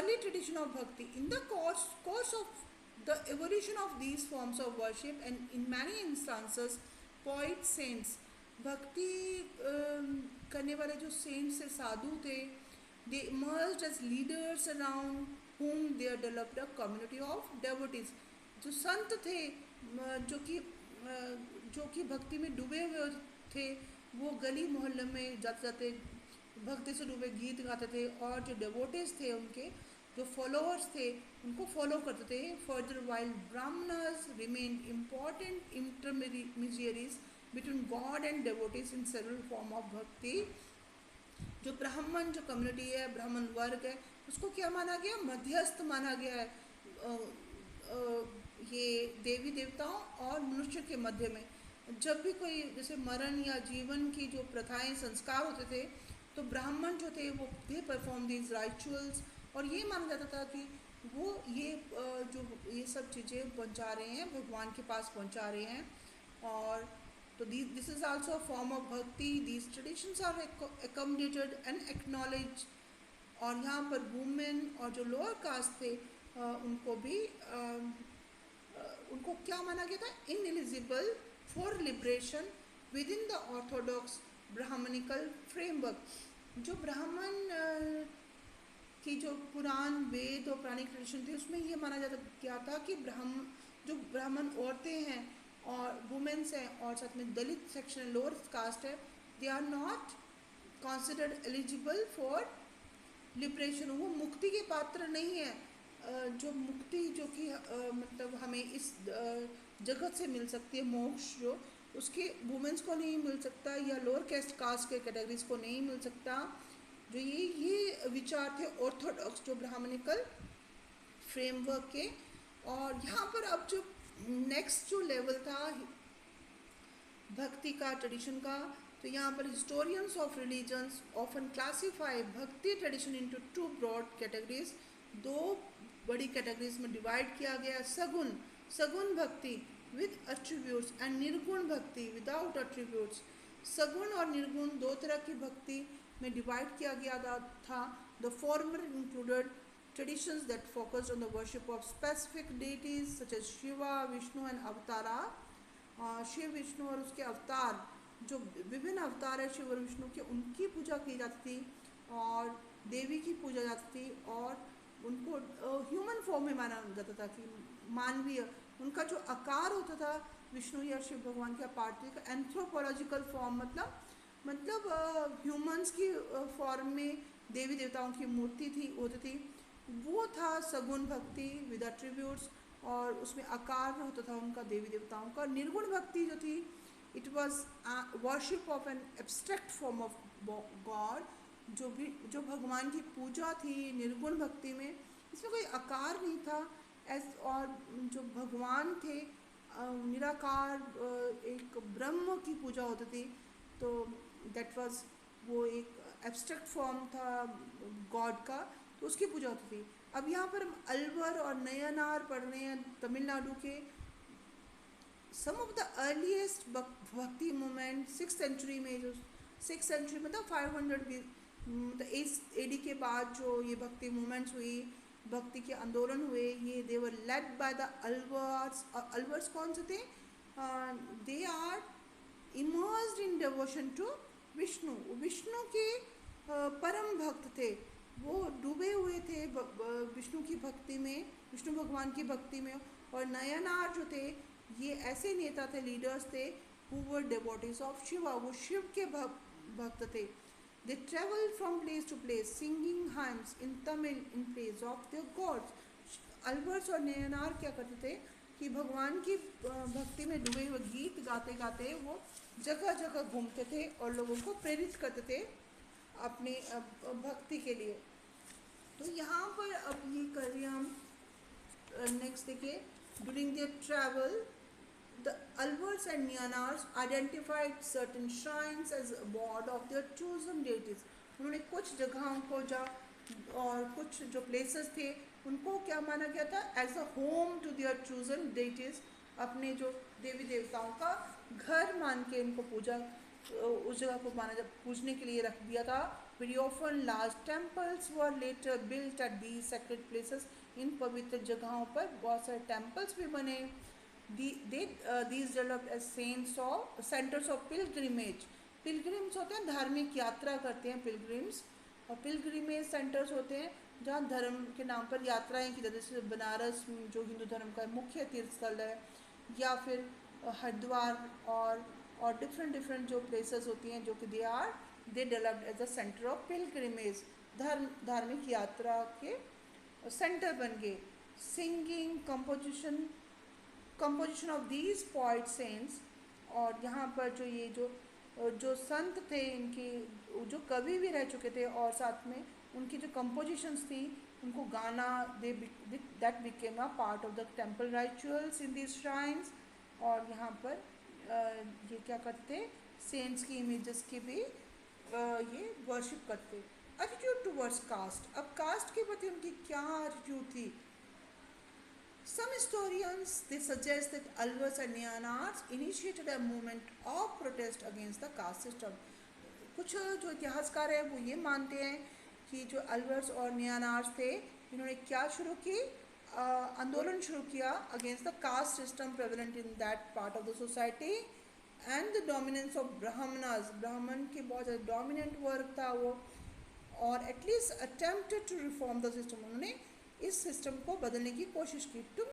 early tradition of bhakti. In the course of the evolution of these forms of worship, and in many instances, poets, saints, भक्ति करने वाले जो saints से साधु थे, they emerged as leaders around whom they developed a community of devotees. जो संत थे जो कि भक्ति में डूबे हुए थे, वो गली मोहल्ले में जाते जाते भक्ति से डूबे गीत गाते थे, और जो डिवोटीज थे उनके जो फॉलोअर्स थे उनको फॉलो करते थे. Further while Brahmins remain important intermediaries between god and devotees in several form of bhakti. जो ब्राह्मण जो कम्युनिटी है, ब्राह्मण वर्ग है, उसको क्या माना गया? मध्यस्थ माना गया है ये देवी देवताओं और मनुष्य के मध्य में. जब भी कोई जैसे मरण या जीवन की जो प्रथाएं संस्कार होते थे, तो ब्राह्मण जो थे वो दे परफॉर्म दीज राइचुअल्स, और ये माना जाता था कि वो जो ये सब चीज़ें पहुंचा रहे हैं, भगवान के पास पहुंचा रहे हैं. और तो this is also a form of bhakti. These traditions are accommodated and acknowledge. और यहाँ पर वुमेन और जो लोअर कास्ट थे उनको भी उनको क्या माना गया था? Ineligible for liberation within the orthodox Brahmanical framework. जो ब्राह्मण की जो पुराण वेद और पुरानी ट्रेडिशन थी, उसमें ये माना जाता क्या था कि जो ब्राह्मण औरतें हैं और वुमेन्स हैं और साथ में दलित सेक्शन लोअर कास्ट है, they are not considered eligible for liberation. वो मुक्ति के पात्र नहीं है. जो मुक्ति जो कि मतलब हमें इस जगत से मिल सकती है, मोक्ष जो उसके वुमेन्स को नहीं मिल सकता, या लोअर कास्ट के कैटेगरीज को नहीं मिल सकता. जो ये विचार थे ऑर्थोडॉक्स जो ब्राह्मणिकल फ्रेमवर्क के. और यहाँ पर अब जो नेक्स्ट जो लेवल था भक्ति का, ट्रेडिशन का, तो यहाँ पर historians of religions often classify bhakti tradition into two broad categories. दो बड़ी कैटेगरीज में डिवाइड किया गया. सगुण भक्ति विद एट्रीब्यूट्स एंड निर्गुण भक्ति विदाउट एट्रीब्यूट्स. सगुण और निर्गुण दो तरह की भक्ति में डिवाइड किया गया था. The former included traditions that focused on the worship of specific deities such as Shiva, Vishnu and Avatara. Shiva Vishnu और उसके अवतार, जो विभिन्न अवतार है शिव और विष्णु के, उनकी पूजा की जाती थी और देवी की पूजा जाती थी. और उनको ह्यूमन फॉर्म में माना जाता था कि मानवीय उनका जो आकार होता था विष्णु या शिव भगवान के पार्थिव एंथ्रोपोलॉजिकल फॉर्म, मतलब ह्यूमंस की फॉर्म में देवी देवताओं की मूर्ति होती थी. वो था सगुण भक्ति विद एट्रीब्यूट्स, और उसमें आकार होता था उनका देवी देवताओं का. निर्गुण भक्ति जो थी, it was worship of an abstract form of God. जो भगवान की पूजा थी निर्गुण भक्ति में, इसमें कोई आकार नहीं था. और जो भगवान थे निराकार, एक ब्रह्म की पूजा होती थी. तो दैट वाज वो एक एब्स्ट्रैक्ट फॉर्म था गॉड का, तो उसकी पूजा होती थी. अब यहाँ पर हम अलवर और नयनार पढ़ रहे हैं तमिलनाडु के. सम ऑफ द अर्लीस्ट भक्ति मूवमेंट 6th सेंचुरी में, जो 6th सेंचुरी मतलब 500 AD के बाद जो ये भक्ति मूवमेंट्स हुई, भक्ति के आंदोलन हुए, ये they were led by the Alvars. Alvars कौन से थे? They are immersed in devotion to Vishnu. Vishnu के परम भक्त थे, वो डूबे हुए थे विष्णु की भक्ति में, विष्णु भगवान की भक्ति में. और नयनार जो थे, ये ऐसे नेता थे, लीडर्स थे, who were devotees of Shiva. वो शिव के भक्त थे. They travel from place to place singing hymns in Tamil in praise of their gods. Alvars और नयनार क्या करते थे कि भगवान की भक्ति में डूबे हुए गीत गाते गाते वो जगह जगह घूमते थे और लोगों को प्रेरित करते थे अपनी भक्ति के लिए. तो यहाँ पर अब ये कर रहे हम नेक्स्ट देखिए. During their travel the Alvars and Nayanars identified certain shrines as abode of their chosen deities. उन्होंने कुछ जगहों को और कुछ जो प्लेसेस थे उनको क्या माना गया था? As a home to their chosen deities. अपने जो देवी देवताओं का घर मान के इनको पूजा, उस जगह को पूजने के लिए रख दिया था. Very often large temples were later built at these sacred places. इन पवित्र जगहों पर बहुत सारे temples भी बने. These developed as saints of centers of pilgrimage. Pilgrims होते हैं धार्मिक यात्रा करते हैं pilgrims, और pilgrimage centers होते हैं जहाँ धर्म के नाम पर यात्राएं की जाती हैं. जैसे बनारस जो हिंदू धर्म का मुख्य तीर्थ स्थल है, या फिर हरिद्वार और डिफरेंट जो प्लेसेस होती हैं जो कि they developed as a centre of pilgrimage. धार्मिक यात्रा के सेंटर बन गए. Singing composition of these poet saints, और यहाँ पर जो संत थे, इनके जो कवि भी रह चुके थे, और साथ में उनकी जो कंपोजिशंस थी उनको गाना, that became a part of the temple rituals in these shrines. और यहाँ पर ये क्या करते, सेंट्स की इमेजेस की भी ये वर्शिप करते. Attitude towards caste. अब कास्ट के प्रति उनकी क्या एटीट्यूड थी? Some historians they suggest that Alvars and Nyanars initiated a movement of protest against the caste system. कुछ जो इतिहासकार हैं वो ये मानते हैं कि जो अल्वर्स और न्यानार्स थे, इन्होंने क्या शुरू की, आंदोलन शुरू किया against the caste system prevalent in that part of the society and the dominance of Brahmanas. Brahmin के बहुत ज़्यादा डोमिनेंट वर्ग था वो, और at least attempted to reform the system. उन्होंने इस सिस्टम को बदलने की कोशिश की. टू